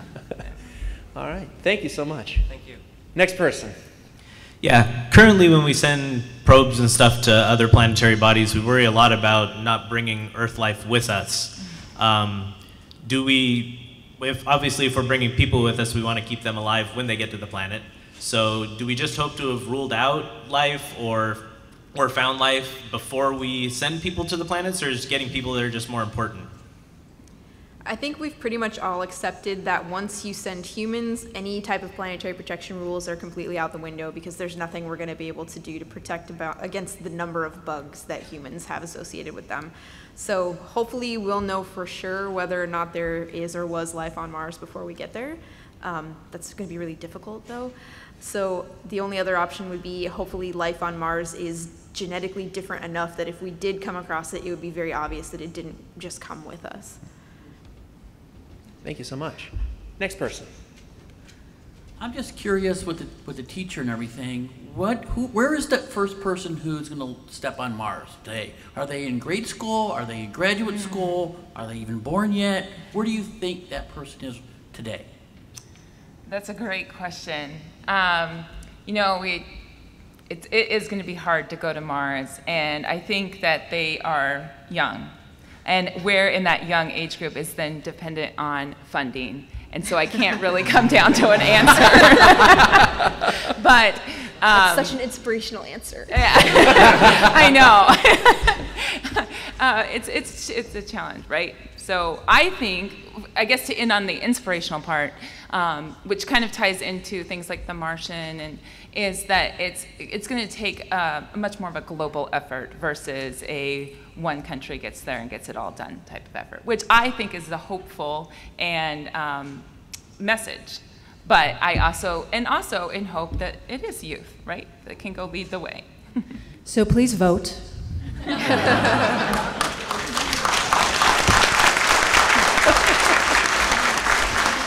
All right. Thank you so much. Thank you. Next person. Yeah, currently when we send probes and stuff to other planetary bodies, we worry a lot about not bringing Earth life with us. Do we obviously if we're bringing people with us, we want to keep them alive when they get to the planet. So do we just hope to have ruled out life or found life before we send people to the planets, or is getting people there just more important? I think we've pretty much all accepted that once you send humans, any type of planetary protection rules are completely out the window because there's nothing we're going to be able to do to protect against the number of bugs that humans have associated with them. So hopefully we'll know for sure whether or not there is or was life on Mars before we get there. That's going to be really difficult though. So the only other option would be hopefully life on Mars is genetically different enough that if we did come across it, it would be very obvious that it didn't just come with us. Thank you so much. Next person. I'm just curious with the teacher and everything. Where is that first person who's going to step on Mars today? Are they in grade school? Are they in graduate school? Are they even born yet? Where do you think that person is today? That's a great question. You know, it is going to be hard to go to Mars, and I think that they are young. And where in that young age group is then dependent on funding. And so I can't really come down to an answer. But that's such an inspirational answer. I know. It's a challenge, right? So I think, I guess to end on the inspirational part, which kind of ties into things like The Martian, and is that it's going to take much more of a global effort versus a one country gets there and gets it all done type of effort, which I think is the hopeful and message. But I also in hope that it is youth, right, that can go lead the way. So please vote.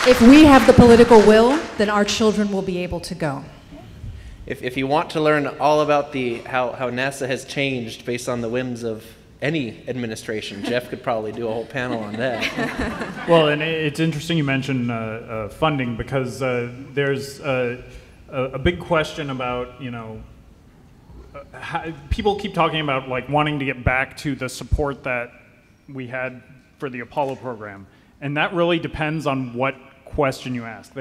If we have the political will, then our children will be able to go. If you want to learn all about how NASA has changed based on the whims of any administration, Jeff could probably do a whole panel on that. Well, and it's interesting you mentioned funding, because there's a big question about, you know, people keep talking about like wanting to get back to the support that we had for the Apollo program, and that really depends on what question you ask.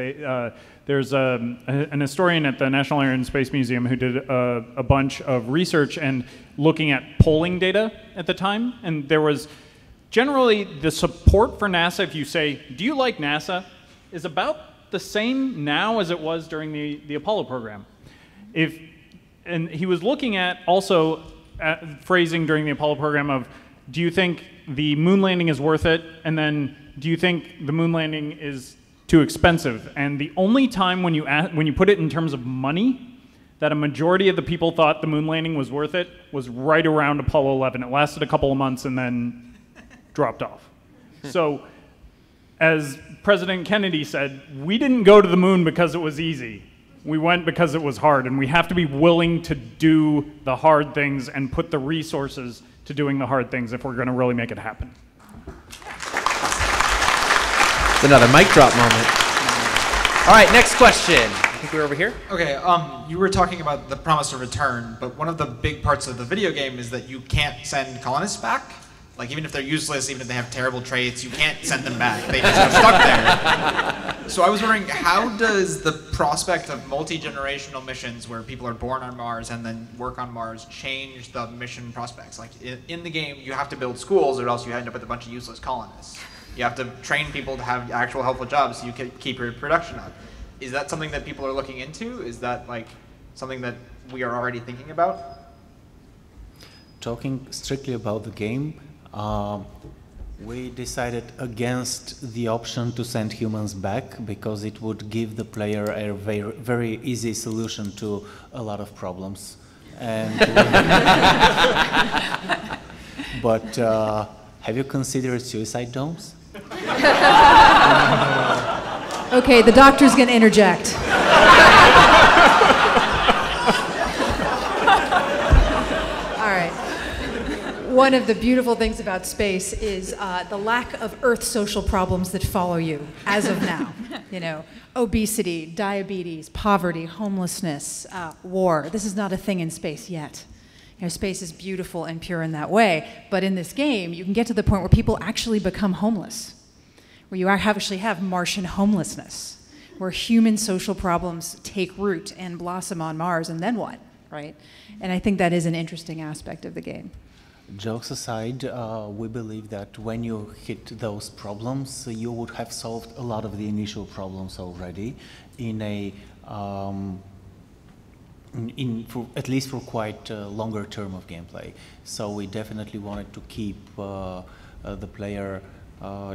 There's an historian at the National Air and Space Museum who did a bunch of research and looking at polling data at the time, and there was generally the support for NASA, if you say, do you like NASA, is about the same now as it was during the Apollo program. And he was looking at also phrasing during the Apollo program of, do you think the moon landing is worth it, and then do you think the moon landing is too expensive? And the only time when you put it in terms of money that a majority of the people thought the moon landing was worth it was right around Apollo 11. It lasted a couple of months and then dropped off. So as President Kennedy said, we didn't go to the moon because it was easy. We went because it was hard, and we have to be willing to do the hard things and put the resources to doing the hard things if we're going to really make it happen. It's another mic drop moment. All right, next question. I think we're over here. Okay, you were talking about the promise of return, but one of the big parts of the video game is that you can't send colonists back. Like, even if they're useless, even if they have terrible traits, you can't send them back. They just are stuck there. So I was wondering, how does the prospect of multi-generational missions where people are born on Mars and then work on Mars change the mission prospects? Like, in the game, you have to build schools or else you end up with a bunch of useless colonists. You have to train people to have actual helpful jobs so you can keep your production up. Is that something that people are looking into? Is that like something that we are already thinking about? Talking strictly about the game, we decided against the option to send humans back because it would give the player a very, very easy solution to a lot of problems. And but have you considered suicide domes? Okay, the doctor's going to interject. All right. One of the beautiful things about space is the lack of Earth social problems that follow you as of now. You know, obesity, diabetes, poverty, homelessness, war. This is not a thing in space yet. You know, space is beautiful and pure in that way, but in this game, you can get to the point where people actually become homeless. where you actually have Martian homelessness, where human social problems take root and blossom on Mars, and then what, right? And I think that is an interesting aspect of the game. Jokes aside, we believe that when you hit those problems, you would have solved a lot of the initial problems already in a at least for quite a longer term of gameplay. So we definitely wanted to keep the player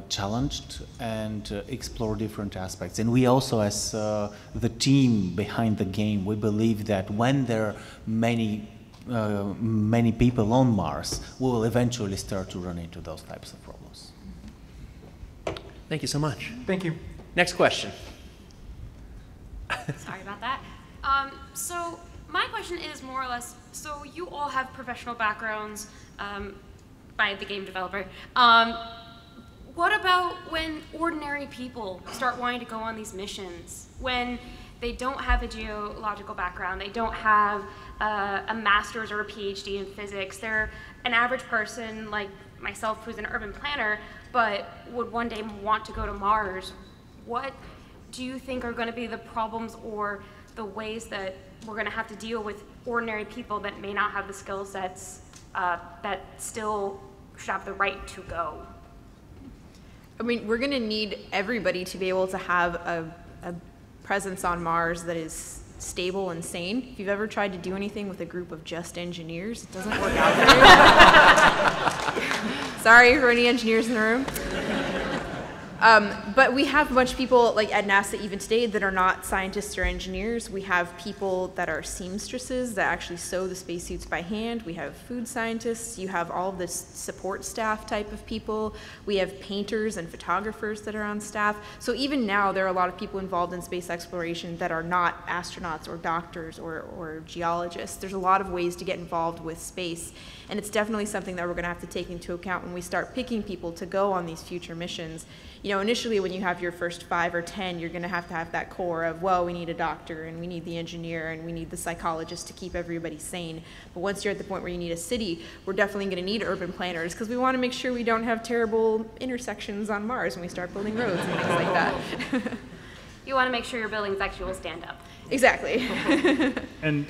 challenged and explore different aspects. And we also, as the team behind the game, we believe that when there are many people on Mars, we will eventually start to run into those types of problems. Thank you so much. Thank you. Next question. Sorry about that. So my question is more or less, so you all have professional backgrounds by the game developer. What about when ordinary people start wanting to go on these missions? When they don't have a geological background, they don't have a master's or a PhD in physics. They're an average person like myself who's an urban planner, but would one day want to go to Mars. What do you think are going to be the problems or the ways that we're going to have to deal with ordinary people that may not have the skill sets that still should have the right to go? I mean, we're going to need everybody to be able to have a presence on Mars that is stable and sane. If you've ever tried to do anything with a group of just engineers, it doesn't work out very well. Sorry for any engineers in the room. But we have a bunch of people like at NASA even today that are not scientists or engineers. We have people that are seamstresses that actually sew the spacesuits by hand. We have food scientists. You have all of this support staff type of people. We have painters and photographers that are on staff. So even now there are a lot of people involved in space exploration that are not astronauts or doctors or geologists. There's a lot of ways to get involved with space. And it's definitely something that we're going to have to take into account when we start picking people to go on these future missions. You know, initially when you have your first 5 or 10, you're going to have that core of, well, we need a doctor and we need the engineer and we need the psychologist to keep everybody sane. But once you're at the point where you need a city, we're definitely going to need urban planners because we want to make sure we don't have terrible intersections on Mars when we start building roads and things like that. You want to make sure your buildings actually will stand up. Exactly. And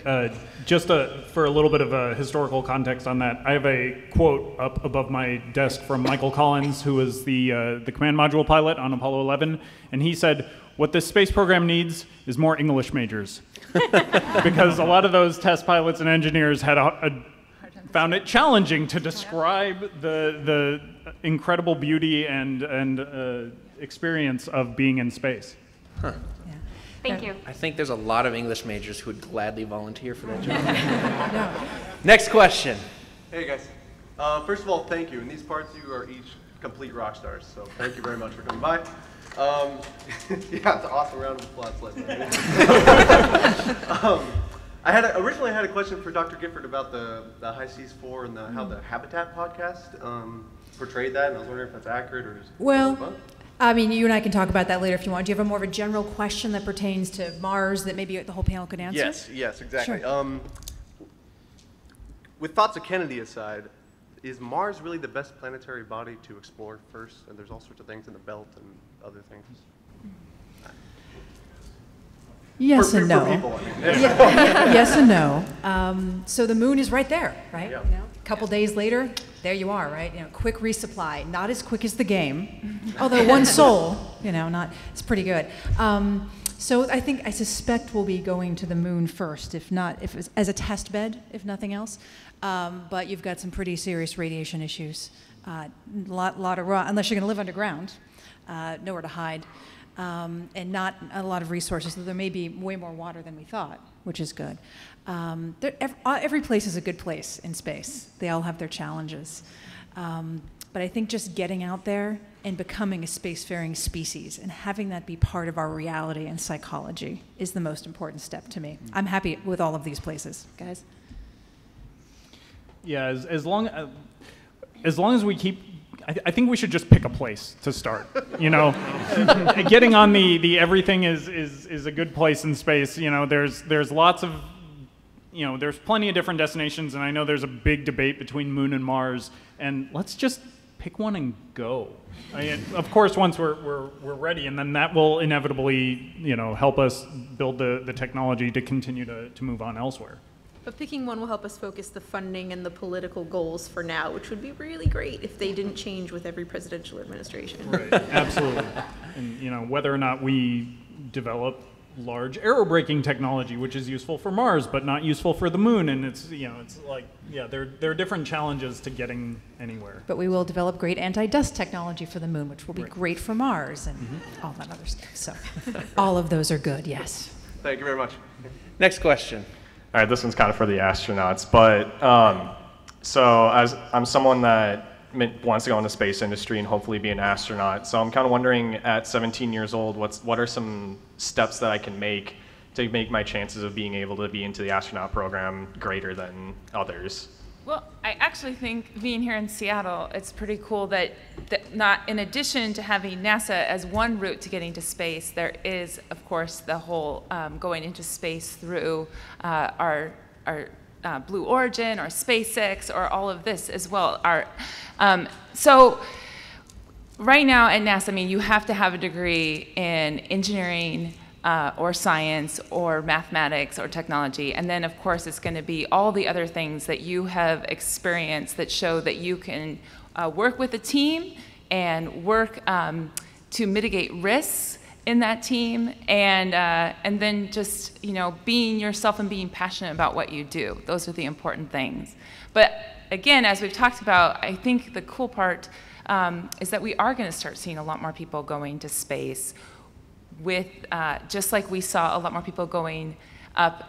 just for a little bit of a historical context on that, I have a quote up above my desk from Michael Collins, who was the command module pilot on Apollo 11, and he said, "What this space program needs is more English majors," because a lot of those test pilots and engineers had found it challenging to describe the incredible beauty and experience of being in space. Huh. Thank you. I think there's a lot of English majors who would gladly volunteer for that job. Next question. Hey guys. First of all, thank you. In these parts, you are each complete rock stars. So thank you very much for coming by. Yeah, it's an awesome round of applause. Originally I had a question for Dr. Gifford about the High Seas 4 and how the Habitat podcast portrayed that, and I was wondering if that's accurate or well. I mean, you and I can talk about that later if you want. Do you have a more of a general question that pertains to Mars that maybe the whole panel could answer? Yes, exactly. Sure. With thoughts of Kennedy aside, is Mars really the best planetary body to explore first? And there's all sorts of things in the belt and other things. Yes and no. For people, I mean. Yes and no. So the moon is right there, right? Yeah. You know, a couple days later, there you are, right? You know, quick resupply, not as quick as the game, although one soul, you know, it's pretty good. So I suspect we'll be going to the moon first, if it's as a test bed, if nothing else. But you've got some pretty serious radiation issues. Lot of unless you're going to live underground, nowhere to hide. And not a lot of resources, so there may be way more water than we thought, which is good. Every place is a good place in space. They all have their challenges. But I think just getting out there and becoming a spacefaring species and having that be part of our reality and psychology is the most important step to me. I'm happy with all of these places, guys. Yeah, as long as we keep, I think we should just pick a place to start. You know, getting on the everything is a good place in space. You know, there's lots of, you know, there's plenty of different destinations, and I know there's a big debate between Moon and Mars. And let's just pick one and go. I mean, of course, once we're ready, and then that will inevitably, help us build the technology to continue to move on elsewhere. But picking one will help us focus the funding and the political goals for now, which would be really great if they didn't change with every presidential administration. Right, absolutely. And whether or not we develop large aerobraking technology, which is useful for Mars but not useful for the moon, and it's like, there are different challenges to getting anywhere. But we will develop great anti-dust technology for the moon, which will be great for Mars and all that other stuff. So all of those are good, yes. Thank you very much. Next question. All right, this one's kind of for the astronauts, but so as I'm someone that wants to go in the space industry and hopefully be an astronaut, so I'm kind of wondering at 17 years old, what are some steps that I can make to make my chances of being able to be into the astronaut program greater than others? Well, I actually think being here in Seattle, it's pretty cool that not in addition to having NASA as one route to getting to space, there is, of course, the whole going into space through our Blue Origin or SpaceX or all of this as well. So right now at NASA, you have to have a degree in engineering, or science or mathematics or technology, and then of course it's going to be all the other things that you have experienced that show that you can work with a team and work to mitigate risks in that team, and then just being yourself and being passionate about what you do. Those are the important things. But again, as we've talked about, I think the cool part is that we are going to start seeing a lot more people going to space with, just like we saw a lot more people going up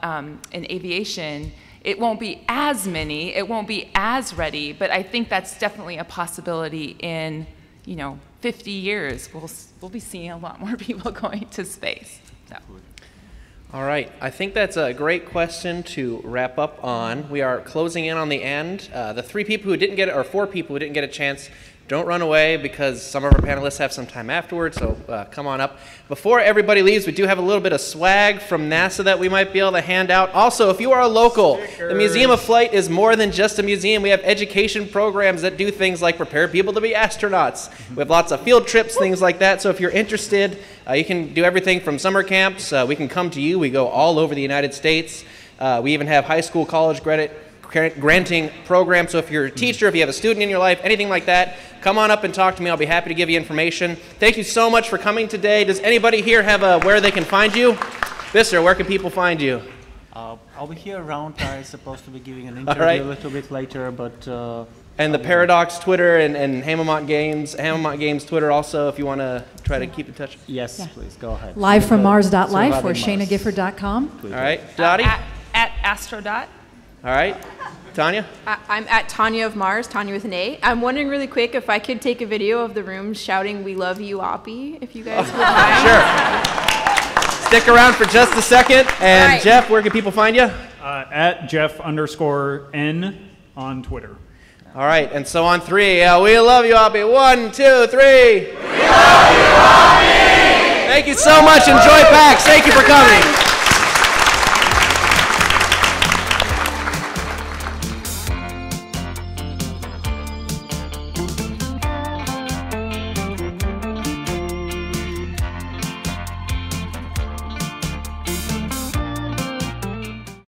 in aviation. It won't be as many, it won't be as ready, but I think that's definitely a possibility in 50 years. We'll be seeing a lot more people going to space. So. All right, I think that's a great question to wrap up on. We are closing in on the end. The 3 people who didn't get it, or 4 people who didn't get a chance, don't run away because some of our panelists have some time afterwards, so come on up. Before everybody leaves, we do have a little bit of swag from NASA that we might be able to hand out. Also, if you are a local, the Museum of Flight is more than just a museum. We have education programs that do things like prepare people to be astronauts. We have lots of field trips, things like that, so if you're interested, you can do everything from summer camps. We can come to you. We go all over the United States. We even have high school, college granting programs, so if you're a teacher, if you have a student in your life, anything like that, come on up and talk to me. I'll be happy to give you information. Thank you so much for coming today. Does anybody here have where they can find you? Visser, where can people find you? I'll be here around. I'm supposed to be giving an interview a little bit later, but... and the Paradox Twitter and Hammermont Games Twitter also, if you want to try to keep in touch. Yes, please, go ahead. Live from Mars.life or ShaynaGifford.com. All right, Dottie? At Astrodot. All right, Tanya? I'm at Tanya of Mars, Tanya with an A. I'm wondering really quick if I could take a video of the room shouting, "We love you, Oppie," if you guys would mind. Sure. Stick around for just a second. And right. Jeff, where can people find you? At Jeff_N on Twitter. All right, and so on 3, we love you, Oppie. 1, 2, 3. We love you, Oppie! Thank you so much. Enjoy PAX. Thank you for coming.